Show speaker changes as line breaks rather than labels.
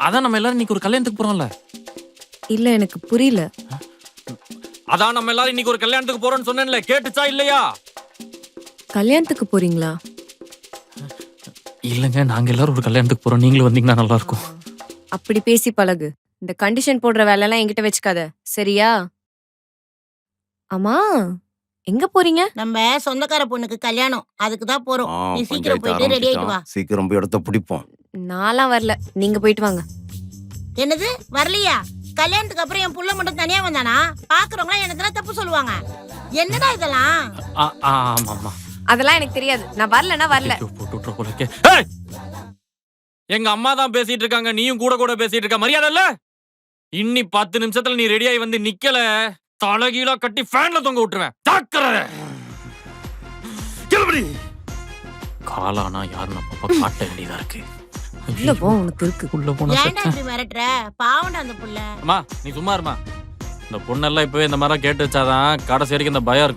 அதான் நம்ம எல்லாரும் இன்னைக்கு ஒரு கல்யாணத்துக்கு போறோம்ல.
இல்ல எனக்கு புரியல.
அதான் நம்ம எல்லாரும் இன்னைக்கு ஒரு கல்யாணத்துக்கு போறோம்னு சொன்னேன்ல, கேட்டுச்சா இல்லையா?
கல்யாணத்துக்கு போறீங்களா?
இல்லங்க, நாங்க எல்லாரும் ஒரு கல்யாணத்துக்கு போறோம். நீங்களும் வந்தீங்கன்னா நல்லா இருக்கும்.
அப்படி பேசி பழகு. இந்த கண்டிஷன் போடுற வேலை எல்லாம் என்கிட்ட வச்சுக்காத, சரியா? ஆமா, எங்க போறீங்க?
நம்ம சொந்தக்கார பொண்ணுக்கு கல்யாணம், அதுக்கு தான் போறோம். நீ சீக்கிரம்
பஞ்சாயத்து
போயிட்டு ரெடி ஆயிட்டு வா.
ஆரம்பிச்சிட்டான். சீக்கிரம் போய் இடத்த பிடிப்போம்.
நான்லாம் வரல, நீங்க போயிட்டு வாங்க.
என்னது வரலையா? கல்யாணத்துக்கு அப்புறம் என் புள்ள மட்டும் தனியா வந்தானா? பாக்குறவங்க என்ன தப்பு சொல்லுவாங்க. என்னடா இதெல்லாம்?
ஆமா.
அதெல்லாம் எனக்கு தெரியாது. நான் வரலன்னா வரல.
ஐயோ, போட்டு விட்டுற போல இருக்கே. ஏய்! எங்க அம்மா தான் பேசிட்டு இருக்காங்க, நீயும் கூட பேசிட்டு இருக்க. மரியாதை இல்ல? இன்னி 10 நிமிஷத்துல நீ ரெடியாகி வந்து நிக்கல, தலைகீழா கட்டி ஃபேன்ல தொங்க விட்டுருவேன். ஜாக்கிரதை. கிளம்பி. காலானா யாருன்னு அப்பப்ப காட்ட வேண்டியதா இருக்கு.
உள்ள போ, உனக்கு இருக்கு.
உள்ள போனா
ஏன்டா இப்படி மிரட்டுற? பாவம்டா அந்த புள்ள.
அம்மா, நீ சும்மா இருமா. இந்த பொண்ணெல்லாம் இப்பவே இந்த மாதிரி கேட்டு வச்சாதான் கடைசி வரைக்கும் இந்த பயம் இருக்கு.